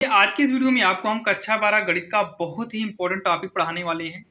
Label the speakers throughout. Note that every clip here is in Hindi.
Speaker 1: आज की इस वीडियो में आपको हम कक्षा 12 गणित का बहुत ही इंपॉर्टेंट टॉपिक पढ़ाने वाले हैं,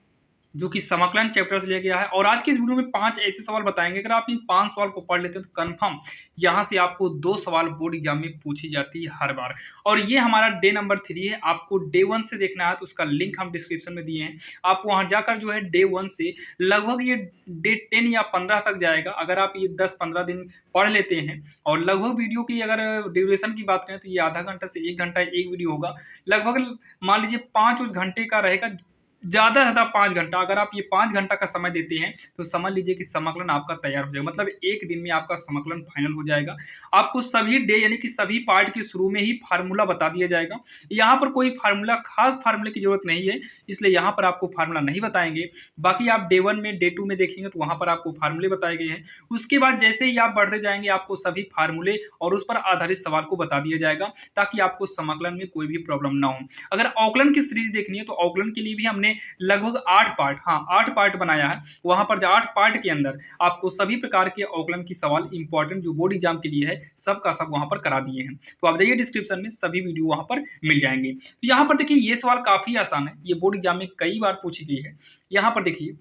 Speaker 1: जो कि समाकलन चैप्टर से लिया गया है। और आज की इस वीडियो में 5 ऐसे सवाल बताएंगे। अगर आप इन 5 सवाल को पढ़ लेते हैं तो कंफर्म यहाँ से आपको 2 सवाल बोर्ड एग्जाम में पूछी जाती है हर बार। और ये हमारा डे नंबर 3 है। आपको डे 1 से देखना है तो उसका लिंक हम डिस्क्रिप्शन में दिए हैं। आप वहां जाकर जो है डे 1 से लगभग ये डे 10 या 15 तक जाएगा। अगर आप ये 10-15 दिन पढ़ लेते हैं और लगभग वीडियो की अगर ड्यूरेशन की बात करें तो ये आधा घंटा से 1 घंटा एक वीडियो होगा। लगभग मान लीजिए 5 घंटे का रहेगा, ज्यादा से ज्यादा 5 घंटा। अगर आप ये 5 घंटा का समय देते हैं तो समझ लीजिए कि समाकलन आपका तैयार हो जाएगा। मतलब एक दिन में आपका समाकलन फाइनल हो जाएगा। आपको सभी डे यानी कि सभी पार्ट के शुरू में ही फार्मूला बता दिया जाएगा। यहाँ पर कोई फार्मूला, खास फार्मूले की जरूरत नहीं है, इसलिए यहाँ पर आपको फार्मूला नहीं बताएंगे। बाकी आप डे 1 में डे 2 में देखेंगे तो वहां पर आपको फार्मूले बताए गए हैं। उसके बाद जैसे ही आप बढ़ते जाएंगे आपको सभी फार्मूले और उस पर आधारित सवाल को बता दिया जाएगा, ताकि आपको समाकलन में कोई भी प्रॉब्लम ना हो। अगर अवकलन की सीरीज देखनी है तो अवकलन के लिए भी हमने लगभग 8 पार्ट, 8 पार्ट बनाया है। वहां पर 8 पार्ट के अंदर आपको सभी प्रकार के अवकलन की सवाल इंपॉर्टेंट जो बोर्ड एग्जाम के लिए है सब का सब वहां पर करा दिए हैं। तो आप जाइए डिस्क्रिप्शन में, सभी वीडियो वहां पर मिल जाएंगे। तो यहाँ पर देखिए ये सवाल काफी आसान है, ये बोर्ड एग्जाम में कई बार पूछी गई है। यहाँ पर देखिए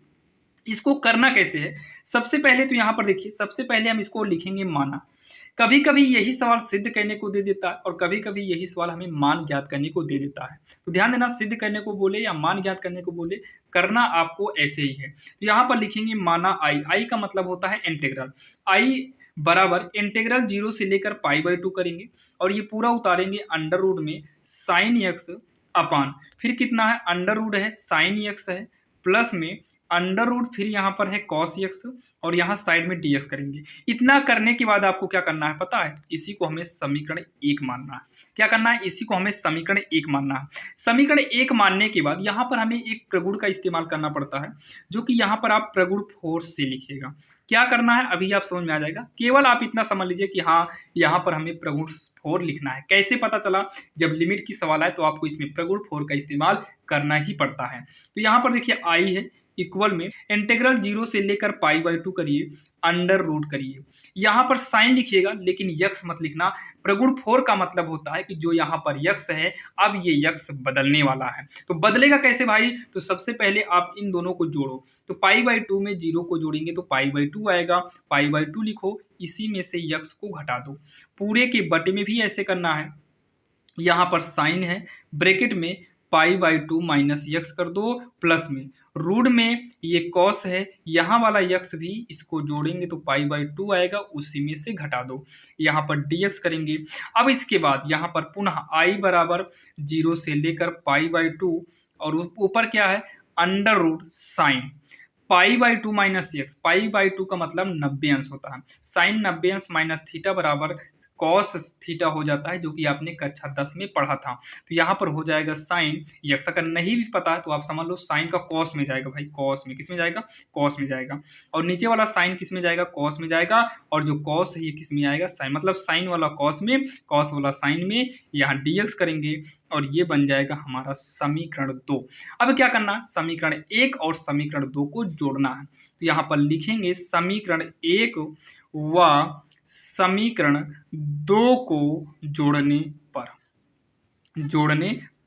Speaker 1: इसको करना कैसे है। सबसे पहले तो यहाँ पर देखिए, सबसे पहले हम इसको लिखेंगे माना। कभी कभी यही सवाल सिद्ध करने को दे देता है और कभी कभी यही सवाल हमें मान ज्ञात करने को दे देता है। तो ध्यान देना, सिद्ध करने को बोले या मान ज्ञात करने को बोले, करना आपको ऐसे ही है। तो यहाँ पर लिखेंगे माना आई। आई का मतलब होता है इंटीग्रल। आई बराबर इंटीग्रल 0 से लेकर π/2 करेंगे और ये पूरा उतारेंगे अंडर रूट में साइन एक्स अपान, फिर कितना है अंडर रूट है साइन एक्स है, प्लस में अंडर रूट, फिर यहाँ पर है कॉस एक्स और यहाँ साइड में डीएक्स करेंगे। इतना करने के बाद आपको क्या करना है पता है, इसी को हमें समीकरण 1 मानना है। क्या करना है, इसी को हमें समीकरण 1 मानना है। समीकरण 1 मानने के बाद यहाँ पर हमें एक प्रगुण का इस्तेमाल करना पड़ता है, जो कि यहाँ पर आप प्रगुण फोर्स से लिखिएगा। क्या करना है अभी आप समझ में आ जाएगा। केवल आप इतना समझ लीजिए कि हाँ यहाँ पर हमें प्रगुण फोर लिखना है। कैसे पता चला, जब लिमिट की सवाल आए तो आपको इसमें प्रगुण फोर का इस्तेमाल करना ही पड़ता है। तो यहाँ पर देखिए आई है इक्वल में इंटीग्रल 0 से लेकर π/2 करिए, अंडर रूट करिए। यहाँ पर साइन लिखिएगा लेकिन यक्स मत लिखना। प्रगुण 4 का मतलब होता है कि जो यहाँ पर यक्स है अब ये यक्स बदलने वाला है। तो बदलेगा कैसे भाई, तो सबसे पहले आप इन दोनों को जोड़ो। तो π/2 में 0 को जोड़ेंगे तो π/2 आएगा, π/2 लिखो, इसी में से यक्स को घटा दो। पूरे के बटे में भी ऐसे करना है। यहाँ पर साइन है, ब्रैकेट में π/2 माइनस यक्स कर दो, प्लस में रूट में ये कॉस है, यहाँ वाला यक्स भी इसको जोड़ेंगे तो π/2 आएगा, उसी में से घटा दो। यहाँ पर dx करेंगे। अब इसके बाद यहाँ पर पुनः i बराबर 0 से लेकर π/2 और ऊपर क्या है under root sine π/2 minus x. π/2 का मतलब 90 अंश होता है। साइन 90 अंश माइनस थीटा बराबर कॉस थीटा हो जाता है, जो कि आपने कक्षा 10 में पढ़ा था। तो यहाँ पर हो जाएगा साइन यक्स। अगर नहीं भी पता है तो आप समझ लो साइन का कॉस में जाएगा भाई, कॉस में, किस में जाएगा, कॉस में जाएगा। और नीचे वाला साइन किस में जाएगा, कॉस में जाएगा। और जो कॉस है ये किस में आएगा, साइन, मतलब साइन वाला कॉस में, कॉस वाला साइन में। यहाँ dx करेंगे और ये बन जाएगा हमारा समीकरण 2। अब क्या करना, समीकरण 1 और समीकरण 2 को जोड़ना है। तो यहाँ पर लिखेंगे समीकरण 1 व समीकरण 2 को जोड़ने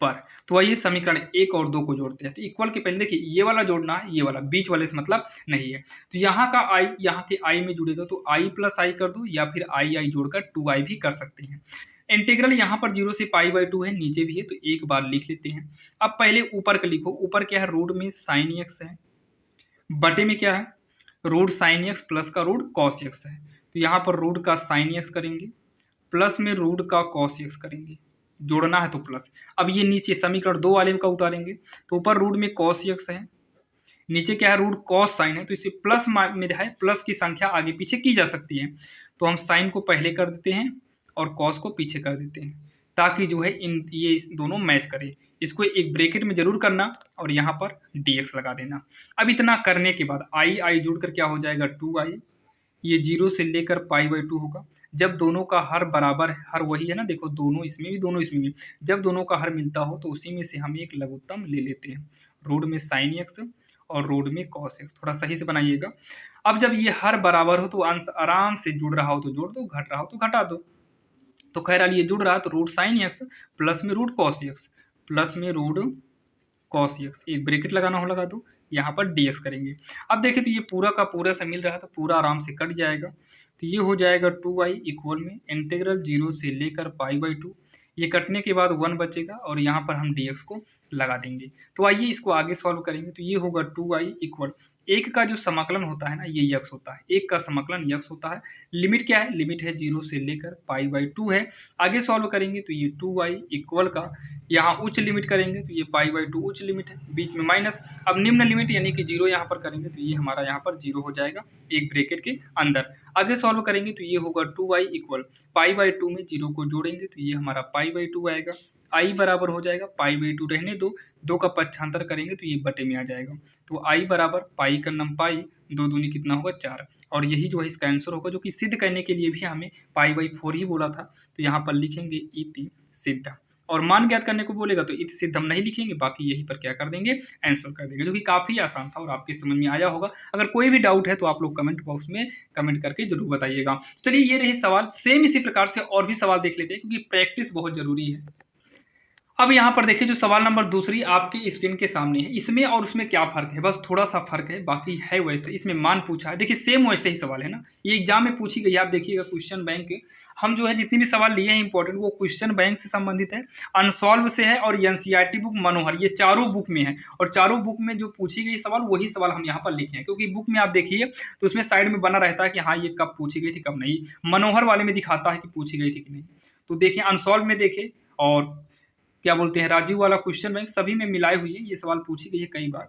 Speaker 1: पर तो आइए समीकरण 1 और 2 को जोड़ते हैं। तो इक्वल के पहले देखिए ये वाला जोड़ना है, ये वाला बीच वाले से मतलब नहीं है। तो यहाँ का i यहाँ के i में जुड़ेगा तो i प्लस i कर दो, या फिर i जोड़कर 2i भी कर सकते हैं। इंटीग्रल यहाँ पर 0 से π/2 है, नीचे भी है तो एक बार लिख लेते हैं। अब पहले ऊपर का लिखो। ऊपर क्या है, रूट में साइन एक्स है, बटे में क्या है रूट साइन एक्स प्लस का रूट कॉस एक्स है। तो यहाँ पर रूट का साइन एक्स करेंगे, प्लस में रूट का कॉस एक्स करेंगे, जोड़ना है तो प्लस। अब ये नीचे समीकरण 2 वाले का उतारेंगे तो ऊपर रूट में कॉस एक्स है, नीचे क्या है रूट कॉस साइन है, तो इसे प्लस में है, प्लस की संख्या आगे पीछे की जा सकती है। तो हम साइन को पहले कर देते हैं और कॉस को पीछे कर देते हैं, ताकि जो है ये दोनों मैच करे। इसको एक ब्रैकेट में जरूर करना और यहाँ पर dx लगा देना। अब इतना करने के बाद i जोड़कर क्या हो जाएगा 2i, ये 0 से लेकर π/2 होगा। जब दोनों का हर बराबर है, हर वही है ना, देखो दोनों इसमें भी दोनों इसमें भी, जब दोनों का हर मिलता हो तो उसी में से हम एक लघुत्तम ले लेते हैं। रूट में साइन एक्स और रूट में कॉस एक्स, थोड़ा सही से बनाइएगा। अब जब ये हर बराबर हो तो अंश आराम से जुड़ रहा हो तो जोड़ दो, घट रहा हो तो घटा दो। तो खैर ये जुड़ रहा तो रूट साइन एक्स प्लस में रूट कॉस एक्स प्लस में रूट कॉस एक्स, एक ब्रैकेट लगाना हो लगा दो, यहाँ पर dx करेंगे। अब देखें तो ये पूरा का पूरा से मिल रहा है तो पूरा आराम से कट जाएगा। तो ये हो जाएगा 2y इक्वल में इंटीग्रल 0 से लेकर π/2, ये कटने के बाद 1 बचेगा और यहाँ पर हम dx को लगा देंगे। तो आइए इसको आगे सॉल्व करेंगे। तो ये होगा 2y इक्वल, एक का जो समाकलन होता है ना ये यक्स होता है, एक का समाकलन यक्स होता है। लिमिट क्या है, लिमिट है 0 से लेकर π/2 है। आगे सॉल्व करेंगे तो ये 2y इक्वल का यहाँ उच्च लिमिट करेंगे तो ये π/2 उच्च लिमिट है, बीच में माइनस। अब निम्न लिमिट यानी कि 0 यहाँ पर करेंगे तो ये हमारा यहाँ पर 0 हो जाएगा एक ब्रैकेट के अंदर। आगे सॉल्व करेंगे तो ये होगा 2y इक्वल π/2 में 0 को जोड़ेंगे तो ये हमारा π/2 आएगा। i बराबर हो जाएगा π/2 रहने दो, 2 का पक्षांतर करेंगे तो ये बटे में आ जाएगा। तो i बराबर पाई का नम पाई, 2 दूनी कितना होगा 4, और यही जो है इसका आंसर होगा, जो कि सिद्ध करने के लिए भी हमें π/4 ही बोला था। तो यहाँ पर लिखेंगे इति सिद्ध, और मान ज्ञात करने को बोलेगा तो इति सिद्ध हम नहीं लिखेंगे, बाकी यहीं पर क्या कर देंगे आंसर कर देंगे, जो कि काफ़ी आसान था और आपके समझ में आया होगा। अगर कोई भी डाउट है तो आप लोग कमेंट बॉक्स में कमेंट करके जरूर बताइएगा। चलिए ये रहे सवाल, सेम इसी प्रकार से और भी सवाल देख लेते हैं क्योंकि प्रैक्टिस बहुत जरूरी है। अब यहाँ पर देखिए जो सवाल नंबर दूसरी आपकी स्क्रीन के सामने है, इसमें और उसमें क्या फर्क है, बस थोड़ा सा फर्क है, बाकी है वैसे। इसमें मान पूछा है, देखिए सेम वैसे ही सवाल है ना, ये एग्जाम में पूछी गई है। आप देखिएगा क्वेश्चन बैंक हम जो है जितनी भी सवाल लिए हैं इंपॉर्टेंट वो क्वेश्चन बैंक से संबंधित है, अनसॉल्व से है और एनसीईआरटी बुक मनोहर, ये चारों बुक में है। और चारों बुक में जो पूछी गई सवाल वही सवाल हम यहाँ पर लिखे हैं, क्योंकि बुक में आप देखिए तो उसमें साइड में बना रहता है कि हाँ ये कब पूछी गई थी कब नहीं, मनोहर वाले में दिखाता है कि पूछी गई थी कि नहीं। तो देखिए अनसॉल्व में देखे और क्या बोलते हैं राजीव वाला क्वेश्चन बैंक सभी में मिलाए हुए ये सवाल पूछी गई है कई बार।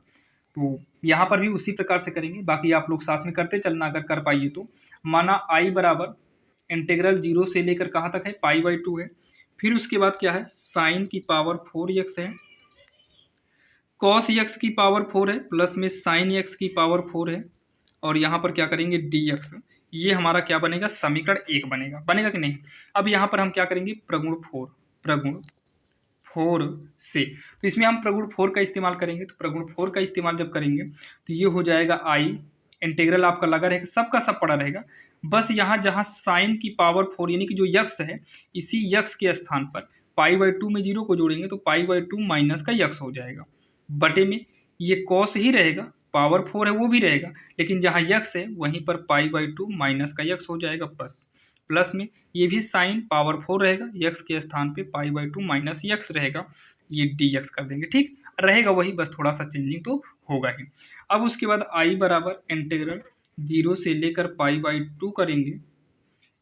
Speaker 1: तो यहाँ पर भी उसी प्रकार से करेंगे, बाकी आप लोग साथ में करते चलना अगर कर पाइए तो। माना i बराबर इंटीग्रल 0 से लेकर कहाँ तक है π/2 है, फिर उसके बाद क्या है साइन की पावर 4x है, कॉस x की पावर 4 है, प्लस में साइन x की पावर 4 है, और यहाँ पर क्या करेंगे dx। ये हमारा क्या बनेगा समीकरण 1 बनेगा, बनेगा कि नहीं। अब यहाँ पर हम क्या करेंगे प्रगुण 4 से, तो इसमें हम प्रगुण 4 का इस्तेमाल करेंगे। तो प्रगुण 4 का इस्तेमाल जब करेंगे तो ये हो जाएगा i, इंटीग्रल आपका लगा रहेगा, सबका सब पड़ा रहेगा, बस यहाँ जहाँ साइन की पावर 4 यानी कि जो यक्स है इसी यक्स के स्थान पर π/2 में 0 को जोड़ेंगे तो π/2 माइनस का यक्स हो जाएगा, बटे में ये कॉस ही रहेगा, पावर 4 है वो भी रहेगा, लेकिन जहाँ यक्स है वहीं पर π/2 माइनस का यक्स हो जाएगा, प्लस में ये भी साइन पावर 4 रहेगा, यक्स के स्थान पे π/2 माइनस यक्स रहेगा, ये dx कर देंगे। ठीक रहेगा वही, बस थोड़ा सा चेंजिंग तो होगा ही। अब उसके बाद i बराबर इंटीग्रल 0 से लेकर π/2 करेंगे।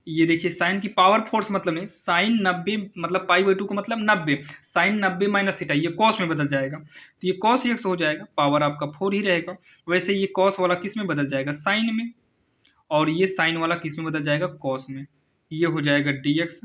Speaker 1: ये देखिए साइन की पावर 4 मतलब नहीं, साइन 90 मतलब π/2 का मतलब 90, साइन 90 माइनस थीटा, ये कॉस में बदल जाएगा तो ये कॉस x हो जाएगा, पावर आपका 4 ही रहेगा। वैसे ये कॉस वाला किस में बदल जाएगा साइन में, और ये साइन वाला किस में बदल जाएगा कॉस में, ये हो जाएगा dx,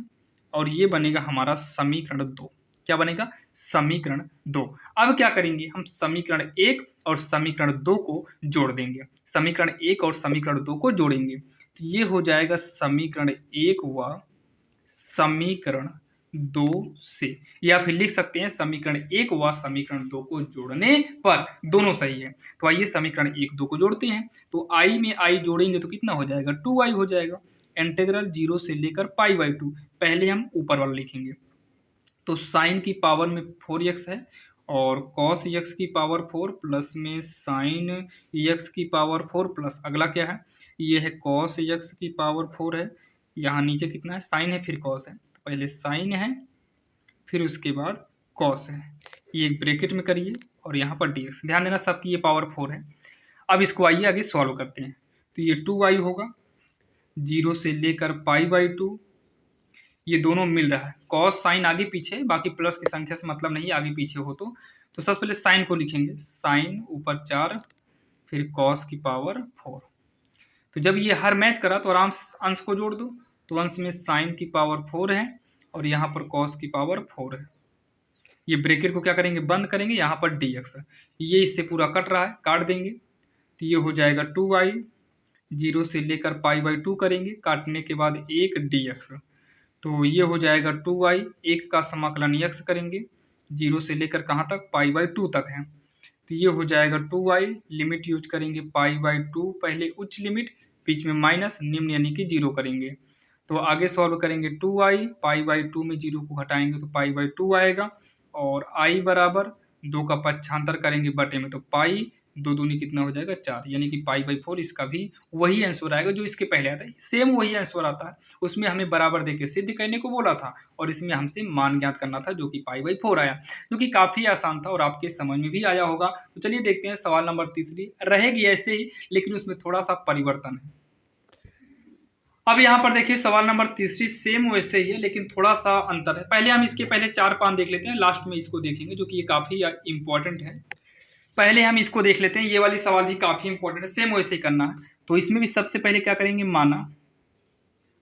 Speaker 1: और ये बनेगा हमारा समीकरण 2। क्या बनेगा समीकरण 2। अब क्या करेंगे हम समीकरण 1 और समीकरण 2 को जोड़ देंगे, समीकरण 1 और समीकरण 2 को जोड़ेंगे तो ये हो जाएगा समीकरण 1 व समीकरण 2 से, या फिर लिख सकते हैं समीकरण 1 व समीकरण 2 को जोड़ने पर दोनों सही है। तो आइए समीकरण 1 2 को जोड़ते हैं। तो i में i जोड़ेंगे तो कितना हो जाएगा 2i हो जाएगा, इंटीग्रल 0 से लेकर π/2, पहले हम ऊपर वाला लिखेंगे तो साइन की पावर में 4x है और कॉस x की पावर 4 प्लस में साइन x की पावर 4 प्लस अगला क्या है ये है कॉस x की पावर 4 है, यहाँ नीचे कितना है साइन है फिर कॉस है, तो पहले साइन है फिर उसके बाद कॉस है, ये एक ब्रैकेट में करिए और यहाँ पर dx, ध्यान देना सबकी ये पावर 4 है। अब इसको आइए आगे सॉल्व करते हैं। तो ये 2i होगा 0 से लेकर π/2, ये दोनों मिल रहा है, कॉस साइन आगे पीछे, बाकी प्लस की संख्या से मतलब नहीं आगे पीछे हो तो सबसे पहले साइन को लिखेंगे, साइन ऊपर 4 फिर कॉस की पावर 4। तो जब ये हर मैच करा तो आराम से अंश को जोड़ दो, तो अंश में साइन की पावर 4 है और यहाँ पर कॉस की पावर 4 है, ये ब्रैकेट को क्या करेंगे बंद करेंगे, यहाँ पर dx ये इससे पूरा कट रहा है काट देंगे तो ये हो जाएगा 2i, 0 से लेकर π/2 करेंगे, काटने के बाद 1 dx, तो ये हो जाएगा 2i, 1 का समाकलन x करेंगे 0 से लेकर कहाँ तक π/2 तक है, तो ये हो जाएगा 2i, लिमिट यूज करेंगे π/2, पहले उच्च लिमिट बीच में माइनस निम्न यानी कि 0 करेंगे तो आगे सॉल्व करेंगे 2i, पाई बाई 2 में 0 को घटाएंगे तो पाई बाई 2 आएगा, और i बराबर 2 का पक्षांतर करेंगे बटे में तो पाई, 2 दूनी कितना हो जाएगा 4, यानी कि पाई बाई 4। इसका भी वही आंसर आएगा जो इसके पहले आता है, सेम वही आंसर आता है। उसमें हमें बराबर देके सिद्ध करने को बोला था और इसमें हमसे मान ज्ञात करना था, जो कि पाई बाई 4 आया, जो कि काफ़ी आसान था और आपके समझ में भी आया होगा। तो चलिए देखते हैं सवाल नंबर तीसरी, रहेगी ऐसे ही लेकिन उसमें थोड़ा सा परिवर्तन है। अब यहाँ पर देखिए सवाल नंबर तीसरी सेम वैसे ही है लेकिन थोड़ा सा अंतर है। पहले हम इसके पहले 4-5 देख लेते हैं, लास्ट में इसको देखेंगे, जो कि ये काफ़ी इंपॉर्टेंट है। पहले हम इसको देख लेते हैं, ये वाली सवाल भी काफ़ी इंपॉर्टेंट है, सेम वैसे ही करना है। तो इसमें भी सबसे पहले क्या करेंगे, माना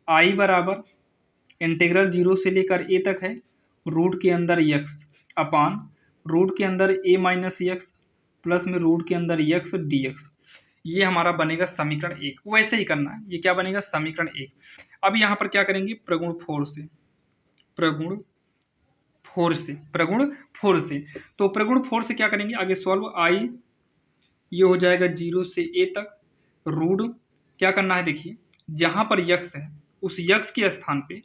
Speaker 1: i बराबर इंटीग्रल 0 से लेकर a तक है, रूट के अंदर x अपान रूट के अंदर a माइनस एक्स प्लस में रूट के अंदर x dx। ये हमारा बनेगा समीकरण 1। वैसे ही करना है, ये क्या बनेगा समीकरण 1। अब यहाँ पर क्या करेंगे, प्रगुण 4 से, प्रगुण 4 से। तो प्रगुण 4 से क्या करेंगे, आगे सॉल्व i, ये हो जाएगा 0 से a तक, रूट क्या करना है, देखिए जहाँ पर x है उस x के स्थान पे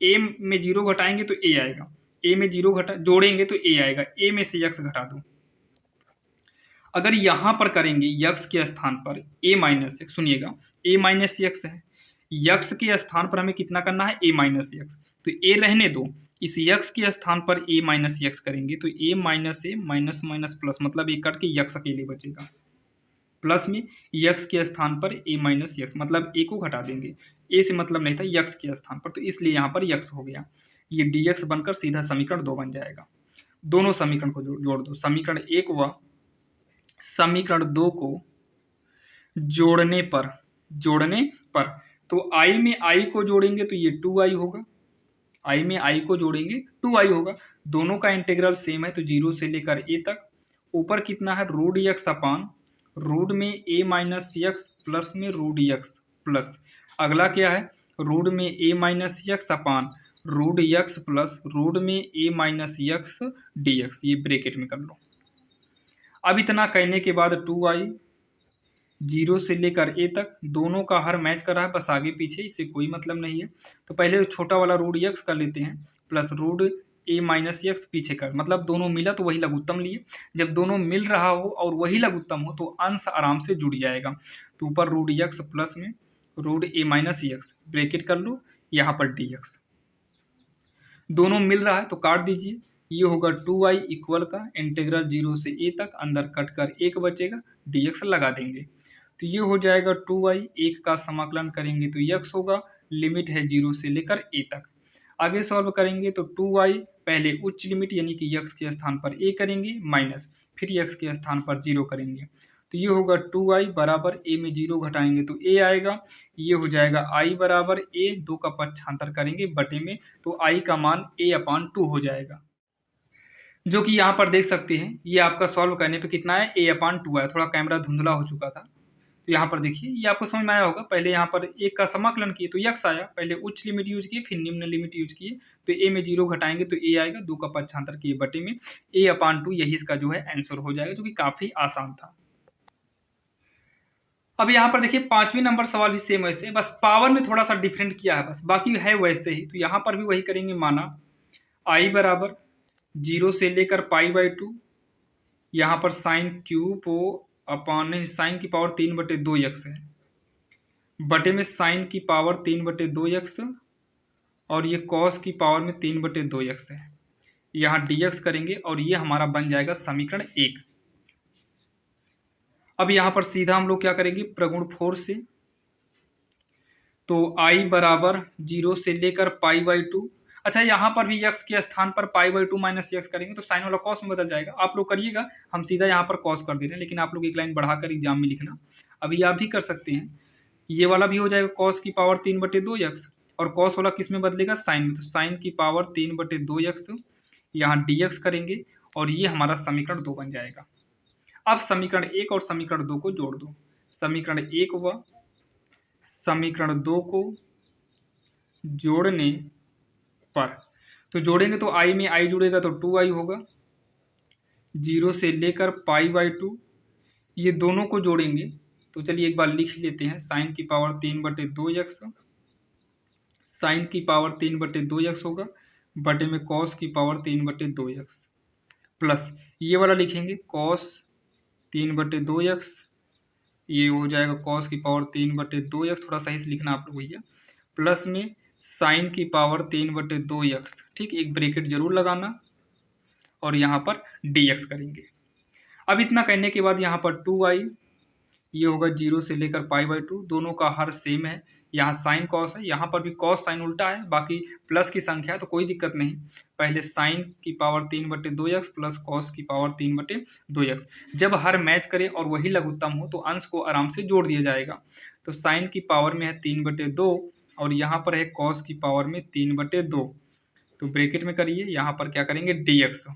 Speaker 1: a में 0 घटाएंगे तो a आएगा, a में 0 जोड़ेंगे तो a आएगा, a में से x घटा दो। अगर यहाँ पर करेंगे x के स्थान पर a माइनस एक्स, सुनिएगा a माइनस एक्स है, x के स्थान पर हमें कितना करना है a माइनस एक्स, तो a रहने दो, इस x के स्थान पर a माइनस एक्स करेंगे तो a minus A minus minus plus, मतलब एक कट के x अकेले बचेगा, प्लस में x के स्थान पर a माइनस एक्स, मतलब a को घटा देंगे, a से मतलब नहीं था x के स्थान पर, तो इसलिए यहाँ पर x हो गया, ये dx बनकर सीधा समीकरण 2 बन जाएगा। दोनों समीकरण को जोड़ दो, समीकरण 1 व समीकरण 2 को जोड़ने पर तो i में i को जोड़ेंगे तो ये 2i होगा, i में i को जोड़ेंगे 2i होगा, दोनों का इंटीग्रल सेम है तो 0 से लेकर a तक, ऊपर कितना है रूट x अपान रूट में a माइनस एक्स प्लस में रूट x प्लस, अगला क्या है रूट में a minus x upon root x plus root में a माइनस एक्स dx, ये ब्रैकेट में कर लो। अब इतना कहने के बाद 2i 0 से लेकर a तक, दोनों का हर मैच कर रहा है, बस आगे पीछे इससे कोई मतलब नहीं है, तो पहले छोटा वाला रूट x कर लेते हैं plus root a minus x पीछे कर, मतलब दोनों मिला तो वही लघुत्तम लिए, जब दोनों मिल रहा हो और वही लघुत्तम हो तो अंश आराम से जुड़ जाएगा, तो ऊपर रूट x प्लस में root a minus x bracket कर लो, यहाँ पर dx, दोनों मिल रहा है तो काट दीजिए, ये होगा 2i इक्वल का इंटीग्रल 0 से a तक, अंदर कट कर 1 बचेगा, dx लगा देंगे तो ये हो जाएगा 2i, 1 का समाकलन करेंगे तो x होगा, लिमिट है 0 से लेकर a तक। आगे सॉल्व करेंगे तो 2i पहले उच्च लिमिट यानी कि x के स्थान पर a करेंगे माइनस, फिर x के स्थान पर 0 करेंगे तो ये होगा 2i बराबर a में 0 घटाएंगे तो a आएगा, ये हो जाएगा i बराबर a, 2 का पक्षांतर करेंगे बटे में तो i का मान a अपान 2 हो जाएगा, जो कि यहाँ पर देख सकते हैं। ये आपका सॉल्व करने पे कितना है a अपान 2 आया, थोड़ा कैमरा धुंधला हो चुका था तो यहाँ पर देखिए ये आपको समझ में आया होगा। पहले यहाँ पर एक का समाकलन किए तो x आया, पहले उच्च लिमिट यूज किए फिर निम्न लिमिट यूज किए तो a में 0 घटाएंगे तो a आएगा, 2 का पक्षांतर किए बटे में a अपान 2, यही इसका जो है आंसर हो जाएगा, जो कि काफी आसान था। अब यहाँ पर देखिए 5वें नंबर सवाल भी सेम वैसे, बस पावर में थोड़ा सा डिफरेंट किया है, बस बाकी है वैसे ही। तो यहाँ पर भी वही करेंगे, माना i बराबर 0 से लेकर पाई बाई 2, यहाँ पर साइन क्यूब अपान साइन की पावर 3/2x है, बटे में साइन की पावर 3/2x और ये कॉस की पावर में 3/2x है, यहाँ dx करेंगे और ये हमारा बन जाएगा समीकरण 1। अब यहाँ पर सीधा हम लोग क्या करेंगे, प्रगुण 4 से, तो i बराबर 0 से लेकर पाई बाई 2, अच्छा यहाँ पर भी x के स्थान पर पाई बाई 2 माइनस एक्स करेंगे तो साइन वाला कॉस में बदल जाएगा, आप लोग करिएगा, हम सीधा यहाँ पर कॉस कर दे रहे हैं, लेकिन आप लोग एक लाइन बढ़ाकर एग्जाम में लिखना। अभी आप भी कर सकते हैं, ये वाला भी हो जाएगा कॉस की पावर 3/2x और कॉस वाला किस में बदलेगा, साइन में, तो साइन की पावर 3/2x, यहाँ dx करेंगे और ये हमारा समीकरण 2 बन जाएगा। अब समीकरण 1 और समीकरण 2 को जोड़ दो, समीकरण 1 व समीकरण 2 को जोड़ने पर, तो जोड़ेंगे तो i में i जुड़ेगा तो 2i होगा, 0 से लेकर पाई बाई 2, ये दोनों को जोड़ेंगे तो चलिए एक बार लिख लेते हैं, साइन की पावर 3/2x साइन की पावर 3/2x होगा, बटे में कॉस की पावर 3/2x, प्लस ये वाला लिखेंगे कॉस 3/2x, ये हो जाएगा कॉस की पावर 3/2x, थोड़ा सही से लिखना आप लोग भैया, प्लस में साइन की पावर 3/2x, ठीक, एक ब्रैकेट जरूर लगाना, और यहाँ पर dx करेंगे। अब इतना करने के बाद यहाँ पर 2i, ये होगा 0 से लेकर π/2, दोनों का हर सेम है, यहाँ साइन कॉस है, यहाँ पर भी कॉस साइन उल्टा है, बाकी प्लस की संख्या है तो कोई दिक्कत नहीं। पहले साइन की पावर 3/2x प्लस कॉस की पावर 3/2x, जब हर मैच करे और वही लघुत्तम हो तो अंश को आराम से जोड़ दिया जाएगा। तो साइन की पावर में है 3/2 और यहाँ पर है कॉस की पावर में 3/2, तो ब्रैकेट में करिए, यहाँ पर क्या करेंगे dx,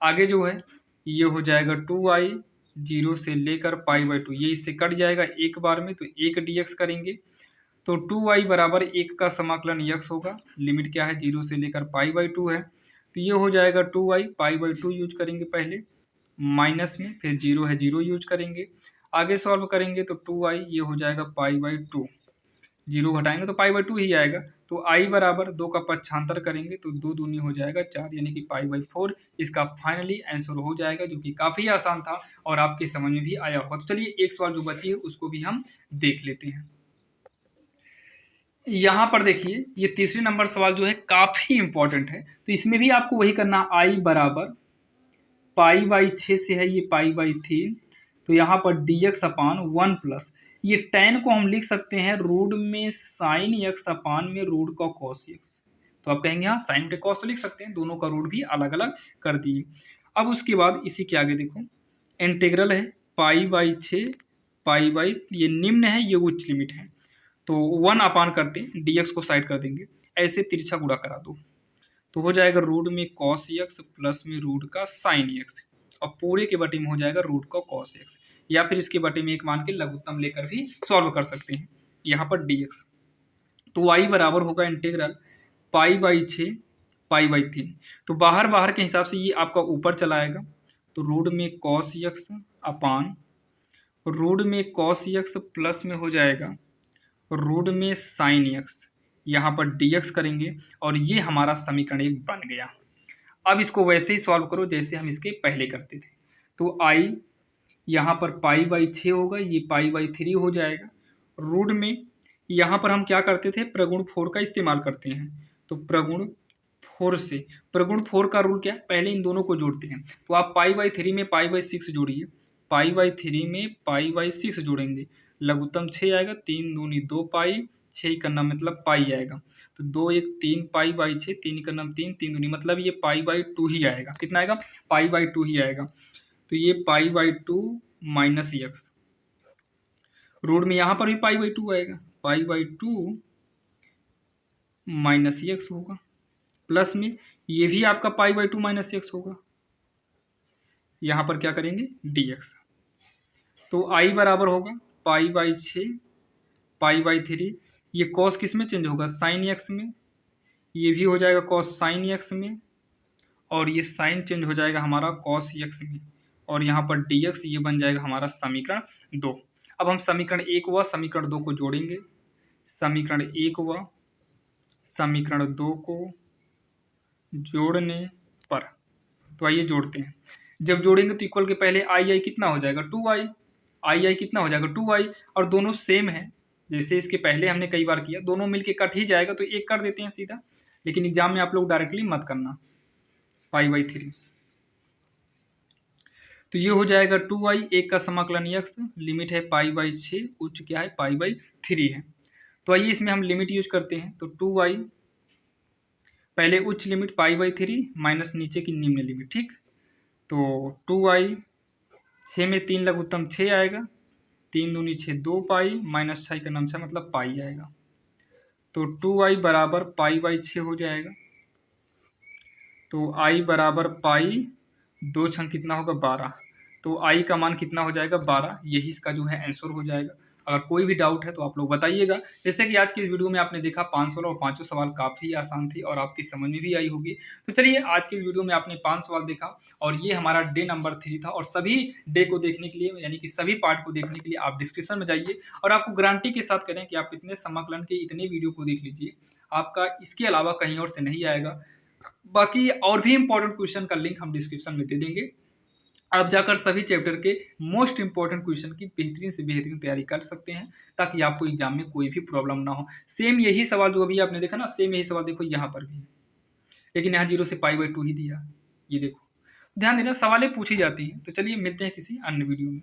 Speaker 1: आगे जो है ये हो जाएगा 2i 0 से लेकर π/2, ये इससे कट जाएगा एक बार में, तो 1 dx करेंगे, तो 2i बराबर 1 का समाकलन x होगा, लिमिट क्या है 0 से लेकर π/2 है, तो ये हो जाएगा 2i, π/2 यूज करेंगे पहले, माइनस में फिर 0 है 0 यूज करेंगे, आगे सॉल्व करेंगे तो 2i ये हो जाएगा π/2, 0 घटाएंगे तो π/2 ही आएगा, तो i बराबर 2 का पक्षांतर करेंगे तो 2 दूनी हो जाएगा 4, यानी कि π/4 इसका फाइनली आंसर हो जाएगा, जो कि काफ़ी आसान था और आपके समझ में भी आया होगा। तो चलिए एक सवाल जो बची है उसको भी हम देख लेते हैं। यहाँ पर देखिए ये तीसरे नंबर सवाल जो है काफ़ी इंपॉर्टेंट है, तो इसमें भी आपको वही करना, i बराबर π/6 से है ये π/3, तो यहाँ पर dx अपान 1 प्लस ये tan को हम लिख सकते हैं रूट में साइन x अपान में रूट का कॉस x, तो आप कहेंगे हाँ साइन के कॉस तो लिख सकते हैं, दोनों का रूट भी अलग अलग कर दिए। अब उसके बाद इसी के आगे देखो इंटीग्रल है π/6 ये निम्न है, ये उच्च लिमिट है, तो 1 अपान करते हैं, dx को साइड कर देंगे, ऐसे तिरछा गुणा करा दो, तो हो जाएगा रूट में कॉस x प्लस में रूट का साइन x, और पूरे के बटे में हो जाएगा रूट का कॉस x, या फिर इसके बटे में एक मान के लघुत्तम लेकर भी सॉल्व कर सकते हैं। यहाँ पर dx, तो y बराबर होगा इंटीग्रल π/6 π/3, तो बाहर के हिसाब से ये आपका ऊपर चला आएगा, तो रूट में कॉस x अपान रूट में कॉस x प्लस में हो जाएगा रूट में साइन x, यहाँ पर dx करेंगे और ये हमारा समीकरण एक बन गया। अब इसको वैसे ही सॉल्व करो जैसे हम इसके पहले करते थे, तो i यहाँ पर π/6 होगा, ये π/3 हो जाएगा, रूट में यहाँ पर हम क्या करते थे, प्रगुण 4 का इस्तेमाल करते हैं, तो प्रगुण 4 से, प्रगुण 4 का रूल क्या है, पहले इन दोनों को जोड़ते हैं, तो आप π/3 में π/6 जोड़िए, π/3 में π/6 जोड़ेंगे, लघुत्तम 6 आएगा, 3 दूनी 2 पाई, 6 का नाम मतलब पाई आएगा, तो 2 1 3 π/6, 3 का नाम 3, 3 दूनी मतलब ये π/2 ही आएगा, कितना आएगा π/2 ही आएगा, तो ये π/2 माइनस x, रूट में यहाँ पर भी π/2 आएगा, π/2 माइनस x होगा, प्लस में ये भी आपका π/2 माइनस x होगा, यहाँ पर क्या करेंगे dx, तो i बराबर होगा π/6 π/3, ये cos किस में चेंज होगा, साइन x में, ये भी हो जाएगा cos साइन x में, और ये साइन चेंज हो जाएगा हमारा cos x में, और यहाँ पर dx ये बन जाएगा हमारा समीकरण 2। अब हम समीकरण 1 व समीकरण 2 को जोड़ेंगे, समीकरण 1 व समीकरण 2 को जोड़ने पर, तो आइए जोड़ते हैं, जब जोड़ेंगे तो इक्वल के पहले आई कितना हो जाएगा 2i, आई कितना हो जाएगा 2i, और दोनों सेम है, जैसे इसके पहले हमने कई बार किया, दोनों मिलके कट ही जाएगा, तो एक कर देते हैं सीधा, लेकिन एग्जाम में आप लोग डायरेक्टली मत करना, π/3, तो ये हो जाएगा 2i, 1 का समाकलन x, लिमिट है π/6, उच्च क्या है π/3 है, तो आइए इसमें हम लिमिट यूज करते हैं, तो 2i पहले उच्च लिमिट π/3 माइनस नीचे की निम्न लिमिट, ठीक, तो 2i 6 में 3 लघुत्तम 6 आएगा, 3 दूनी 6 2 पाई, माइनस 6 का नाम 6 मतलब पाई आएगा, तो 2i बराबर π/6 हो जाएगा, तो i बराबर पाई, 2 छंग कितना होगा 12, तो i का मान कितना हो जाएगा 12, यही इसका जो है आंसर हो जाएगा। अगर कोई भी डाउट है तो आप लोग बताइएगा। जैसे कि आज की इस वीडियो में आपने देखा 5 सवाल और पांचों सवाल काफ़ी आसान थी और आपकी समझ में भी आई होगी। तो चलिए आज की इस वीडियो में आपने 5 सवाल देखा और ये हमारा डे नंबर 3 था, और सभी डे को देखने के लिए यानी कि सभी पार्ट को देखने के लिए आप डिस्क्रिप्शन में जाइए और आपको गारंटी के साथ करें कि आप इतने समाकलन के इतने वीडियो को देख लीजिए, आपका इसके अलावा कहीं और से नहीं आएगा। बाकी और भी इंपॉर्टेंट क्वेश्चन का लिंक हम डिस्क्रिप्शन में दे देंगे, आप जाकर सभी चैप्टर के मोस्ट इंपॉर्टेंट क्वेश्चन की बेहतरीन से बेहतरीन तैयारी कर सकते हैं, ताकि आपको एग्जाम में कोई भी प्रॉब्लम ना हो। सेम यही सवाल जो अभी आपने देखा ना, सेम यही सवाल देखो यहाँ पर भी है, लेकिन यहाँ 0 से π/2 ही दिया। ये देखो, ध्यान देना, सवालें पूछी जाती हैं। तो चलिए मिलते हैं किसी अन्य वीडियो में।